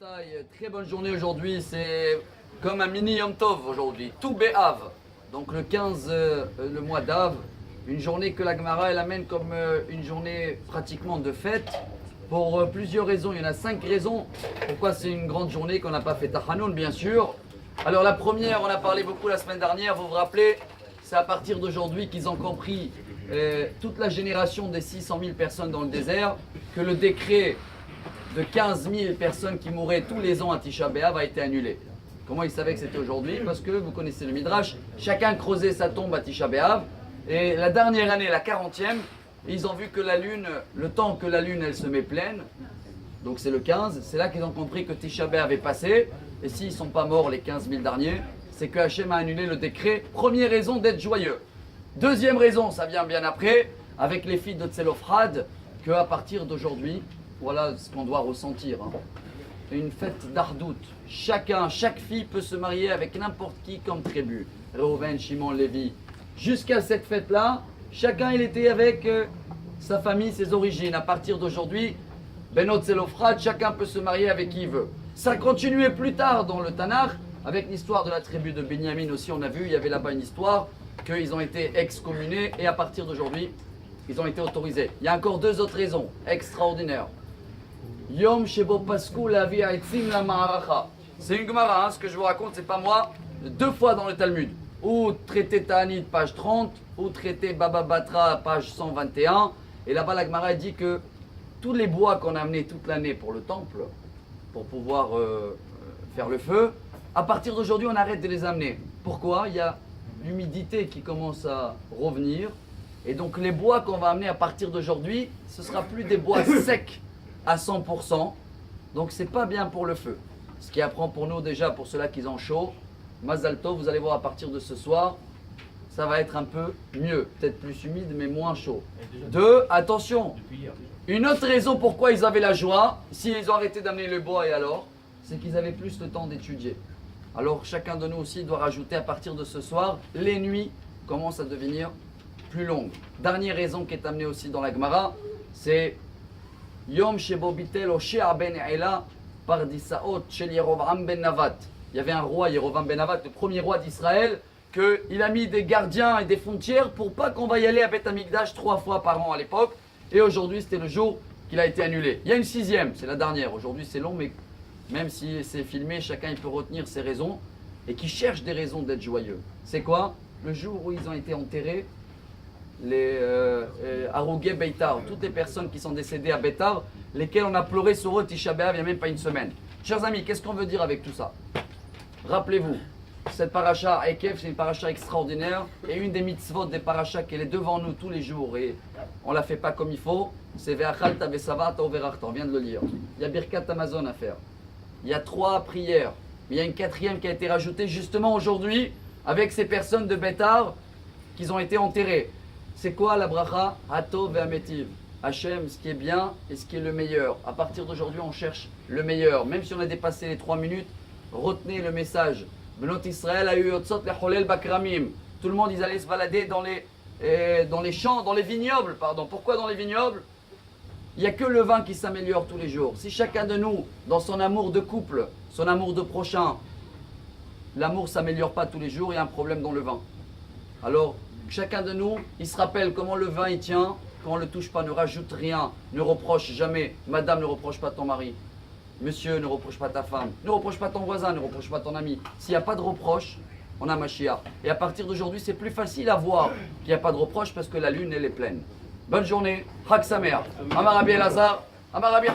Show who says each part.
Speaker 1: Rabotai, très bonne journée aujourd'hui, c'est comme un mini Yom Tov aujourd'hui, tout Béhav, donc le 15, le mois d'Av, une journée que la Gemara elle amène comme une journée pratiquement de fête, pour plusieurs raisons, il y en a 5 raisons, pourquoi c'est une grande journée qu'on n'a pas fait Tachanoun bien sûr. Alors la première, on a parlé beaucoup la semaine dernière, vous vous rappelez, c'est à partir d'aujourd'hui qu'ils ont compris, toute la génération des 600 000 personnes dans le désert, que le décret de 15 000 personnes qui mouraient tous les ans à Tisha B'Av a été annulé. Comment ils savaient que c'était aujourd'hui? Parce que vous connaissez le Midrash, chacun creusait sa tombe à Tisha B'Av, et la dernière année, la 40e, ils ont vu que la lune, le temps que la lune elle se met pleine, donc c'est le 15, c'est là qu'ils ont compris que Tisha B'Av est passé, et s'ils ne sont pas morts les 15 000 derniers, c'est que Hachem a annulé le décret. Première raison d'être joyeux. Deuxième raison, ça vient bien après, avec les filles de Tselophrad, qu'à partir d'aujourd'hui, voilà ce qu'on doit ressentir. Une fête d'Ardout. Chaque fille peut se marier avec n'importe qui comme tribu. Reuven, Shimon, Lévi. Jusqu'à cette fête-là, chacun il était avec sa famille, ses origines. À partir d'aujourd'hui, Benot Tselophrad, chacun peut se marier avec qui il veut. Ça continuait plus tard dans le Tanakh, avec l'histoire de la tribu de Binyamin aussi, on a vu, il y avait là-bas une histoire, qu'ils ont été excommunés et à partir d'aujourd'hui, ils ont été autorisés. Il y a encore 2 autres raisons extraordinaires. Yom Shebo Pasku Lavi Aitzim la Ma'aracha. C'est une Gemara, ce que je vous raconte, c'est pas moi, 2 fois dans le Talmud. Ou traité Ta'anit, page 30, ou traité Baba Batra, page 121. Et là-bas, la Gemara dit que tous les bois qu'on a amenés toute l'année pour le temple, pour pouvoir faire le feu, à partir d'aujourd'hui, on arrête de les amener. Pourquoi? Il y a l'humidité qui commence à revenir. Et donc les bois qu'on va amener à partir d'aujourd'hui, ce ne sera plus des bois secs à 100%. Donc c'est pas bien pour le feu. Ce qui apprend pour nous déjà, pour ceux-là qui ont chaud, Mazal Tov, vous allez voir à partir de ce soir, ça va être un peu mieux. Peut-être plus humide, mais moins chaud. 2, attention, une autre raison pourquoi ils avaient la joie, s'ils ont arrêté d'amener le bois et alors, c'est qu'ils avaient plus le temps d'étudier. Alors chacun de nous aussi doit rajouter à partir de ce soir, les nuits commencent à devenir plus longues. Dernière raison qui est amenée aussi dans la Gemara, c'est Yom Shebo Bitel Oshea ben Ela Pardisaot Shel Yerovam ben Navat. Il y avait un roi, Yerovam ben Navat, le premier roi d'Israël, qu'il a mis des gardiens et des frontières pour pas qu'on va y aller à Beth Amikdash 3 fois par an à l'époque. Et aujourd'hui c'était le jour qu'il a été annulé. Il y a une 6e, c'est la dernière. Aujourd'hui c'est long, mais même si c'est filmé, chacun il peut retenir ses raisons et qui cherche des raisons d'être joyeux. C'est quoi? Le jour où ils ont été enterrés, les Harougé Beitar, toutes les personnes qui sont décédées à Beitar, lesquelles on a pleuré sur eux Tisha B'Av il n'y a même pas une semaine. Chers amis, qu'est-ce qu'on veut dire avec tout ça? Rappelez-vous, cette paracha Ekef, c'est une paracha extraordinaire et une des mitzvot des parachas qui est devant nous tous les jours et on ne la fait pas comme il faut, c'est Ve'achalta ve'savata uverachta, on vient de le lire. Il y a Birkat Amazon à faire. Il y a 3 prières. Il y a une 4e qui a été rajoutée justement aujourd'hui avec ces personnes de Beitar qui ont été enterrées. C'est quoi la bracha? Hatov ve'ametiv. Hachem, ce qui est bien et ce qui est le meilleur. À partir d'aujourd'hui, on cherche le meilleur. Même si on a dépassé les 3 minutes, retenez le message. Benot Israël a eu yotzot lecholel bakramim. Tout le monde, ils allaient se balader dans les champs, dans les vignobles. Pardon. Pourquoi dans les vignobles? Il n'y a que le vin qui s'améliore tous les jours. Si chacun de nous, dans son amour de couple, son amour de prochain, l'amour ne s'améliore pas tous les jours, il y a un problème dans le vin. Alors, chacun de nous, il se rappelle comment le vin il tient, quand on ne le touche pas, ne rajoute rien, ne reproche jamais. Madame, ne reproche pas ton mari. Monsieur, ne reproche pas ta femme. Ne reproche pas ton voisin, ne reproche pas ton ami. S'il n'y a pas de reproche, on a Mashiach. Et à partir d'aujourd'hui, c'est plus facile à voir qu'il n'y a pas de reproche parce que la lune, elle est pleine. Bonne journée, Chag Sameach. Amar Rabbi Elazar, Amar Rabbi